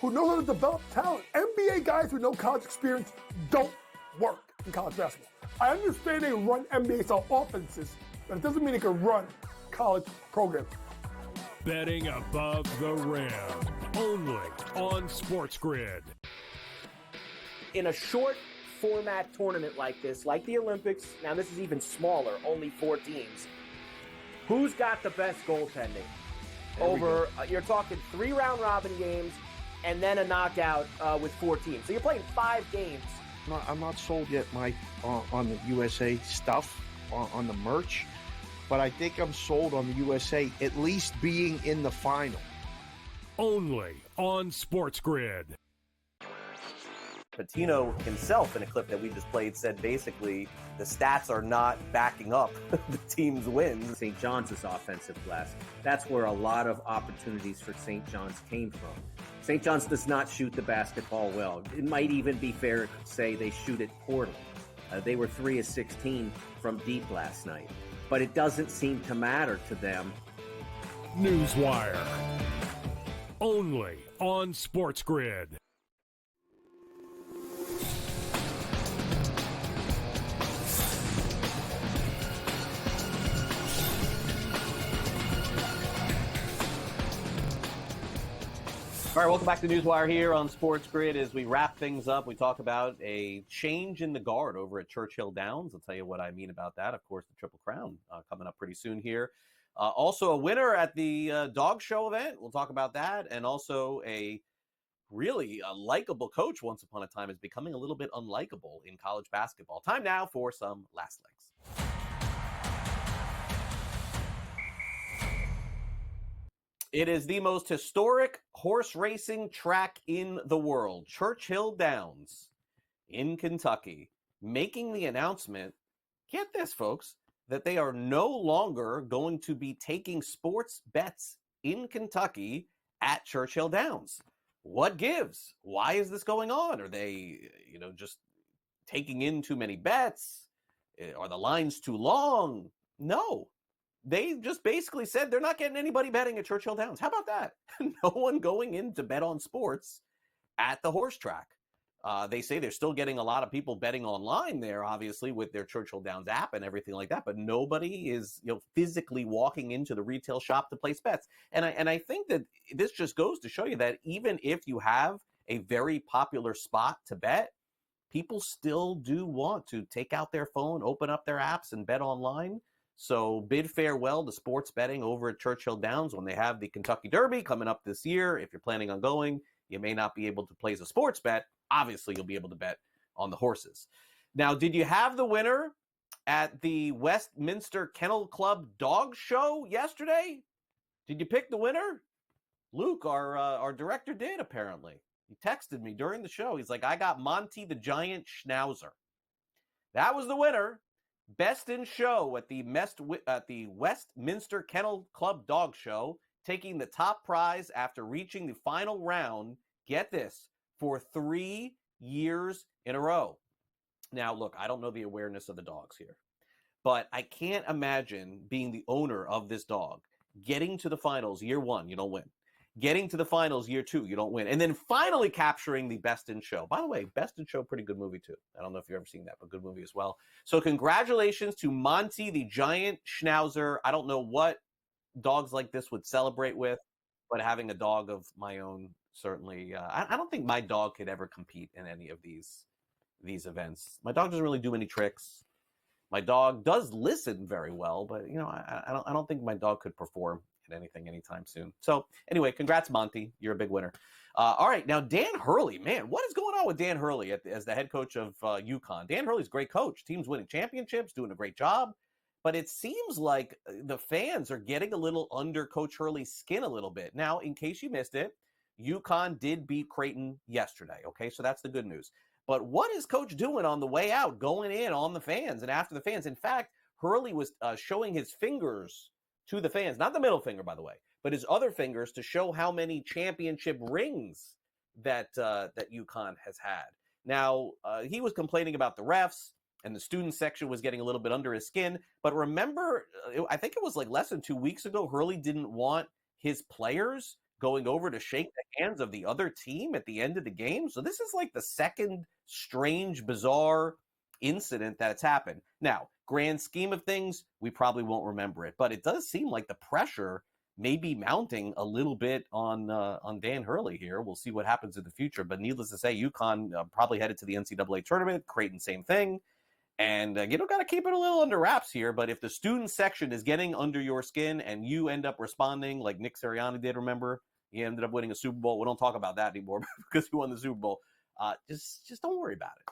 S1: who know how to develop talent. NBA guys with no college experience don't work in college basketball. I understand they run NBA-style offenses, but it doesn't mean they can run college programs.
S2: Betting above the rim, only on SportsGrid.
S14: In a short format tournament like this, like the Olympics, now this is even smaller, only 4 teams, who's got the best goaltending? You're talking 3 round robin games and then a knockout with 4 teams. So you're playing 5 games.
S7: I'm not sold yet, Mike, on the USA stuff, on the merch, but I think I'm sold on the USA at least being in the final.
S2: Only on SportsGrid.
S4: Patino himself, in a clip that we just played, said basically the stats are not backing up the team's wins.
S6: St. John's offensive glass. That's where a lot of opportunities for St. John's came from. St. John's does not shoot the basketball well. It might even be fair to say they shoot it poorly. They were 3 of 16 from deep last night. But it doesn't seem to matter to them.
S2: NewsWire. Only on SportsGrid.
S4: All right, welcome back to NewsWire here on SportsGrid. As we wrap things up, we talk about a change in the guard over at Churchill Downs. I'll tell you what I mean about that. Of course, the Triple Crown coming up pretty soon here. Also, a winner at the dog show event. We'll talk about that. And also a really likable coach once upon a time is becoming a little bit unlikable in college basketball. Time now for some Last Legs. It is the most historic horse racing track in the world, Churchill Downs in Kentucky, making the announcement, get this, folks, that they are no longer going to be taking sports bets in Kentucky at Churchill Downs. What gives? Why is this going on? Are they, just taking in too many bets? Are the lines too long? No. They just basically said they're not getting anybody betting at Churchill Downs. How about that? No one going in to bet on sports at the horse track. They say they're still getting a lot of people betting online there, obviously, with their Churchill Downs app and everything like that. But nobody is, physically walking into the retail shop to place bets. And I think that this just goes to show you that even if you have a very popular spot to bet, people still do want to take out their phone, open up their apps, and bet online. So bid farewell to sports betting over at Churchill Downs when they have the Kentucky Derby coming up this year. If you're planning on going, you may not be able to place a sports bet. Obviously, you'll be able to bet on the horses. Now, did you have the winner at the Westminster Kennel Club dog show yesterday? Did you pick the winner? Luke, our director, did, apparently. He texted me during the show. He's like, I got Monty the Giant Schnauzer. That was the winner. Best in show at the Westminster Kennel Club dog show, taking the top prize after reaching the final round. Get this, for 3 years in a row. Now, look, I don't know the awareness of the dogs here, but I can't imagine being the owner of this dog, getting to the finals year one, you don't win. Getting to the finals year two, you don't win. And then finally capturing the Best in Show. By the way, Best in Show, pretty good movie too. I don't know if you've ever seen that, but good movie as well. So congratulations to Monty the Giant Schnauzer. I don't know what dogs like this would celebrate with, but having a dog of my own, certainly, I don't think my dog could ever compete in any of these events. My dog doesn't really do any tricks. My dog does listen very well, but I don't think my dog could perform at anything anytime soon. So anyway, congrats, Monty. You're a big winner. All right, now Dan Hurley, man, what is going on with Dan Hurley as the head coach of UConn? Dan Hurley's a great coach. Team's winning championships, doing a great job. But it seems like the fans are getting a little under Coach Hurley's skin a little bit. Now, in case you missed it, UConn did beat Creighton yesterday, okay? So that's the good news. But what is Coach doing on the way out, going in on the fans and after the fans? In fact, Hurley was showing his fingers to the fans, not the middle finger, by the way, but his other fingers to show how many championship rings that UConn has had. Now, he was complaining about the refs, and the student section was getting a little bit under his skin. But remember, I think it was like less than 2 weeks ago, Hurley didn't want his players going over to shake the hands of the other team at the end of the game. So this is like the second strange, bizarre incident that's happened. Now, grand scheme of things, we probably won't remember it, but it does seem like the pressure may be mounting a little bit on Dan Hurley here. We'll see what happens in the future. But needless to say, UConn probably headed to the NCAA tournament. Creighton, same thing. And got to keep it a little under wraps here. But if the student section is getting under your skin and you end up responding like Nick Sirianni did, remember, he ended up winning a Super Bowl. We don't talk about that anymore because he won the Super Bowl. Just don't worry about it.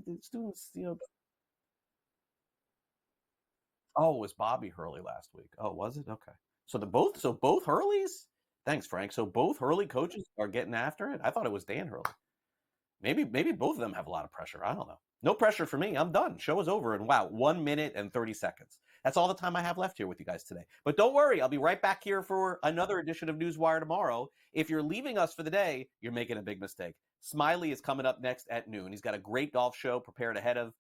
S4: The students, Oh, it was Bobby Hurley last week. Oh, was it? Okay. So both Hurleys? Thanks, Frank. So both Hurley coaches are getting after it? I thought it was Dan Hurley. Maybe both of them have a lot of pressure. I don't know. No pressure for me. I'm done. Show is over in, 1 minute and 30 seconds. That's all the time I have left here with you guys today. But don't worry. I'll be right back here for another edition of NewsWire tomorrow. If you're leaving us for the day, you're making a big mistake. Smiley is coming up next at noon. He's got a great golf show prepared ahead of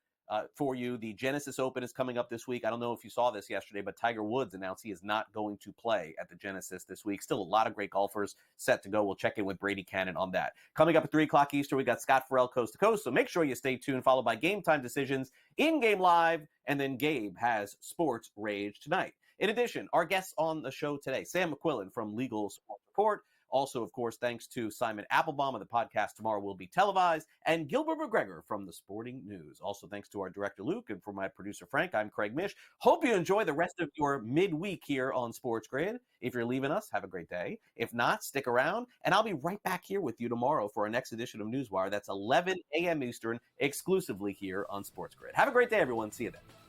S4: for you. The Genesis Open is coming up this week. I don't know if you saw this yesterday, but Tiger Woods announced he is not going to play at the Genesis this week. Still a lot of great golfers set to go. We'll check in with Brady Cannon on that. Coming up at 3 o'clock Eastern, we got Scott Farrell Coast to Coast, so make sure you stay tuned, followed by Game Time Decisions, In-Game Live, and then Gabe has Sports Rage tonight. In addition, our guests on the show today, Sam McQuillan from Legal Sports Report. Also, of course, thanks to Simon Applebaum, of the podcast tomorrow will be televised, and Gilbert McGregor from the Sporting News. Also, thanks to our director, Luke, and for my producer, Frank, I'm Craig Mish. Hope you enjoy the rest of your midweek here on Sports Grid. If you're leaving us, have a great day. If not, stick around, and I'll be right back here with you tomorrow for our next edition of NewsWire. That's 11 a.m. Eastern, exclusively here on Sports Grid. Have a great day, everyone. See you then.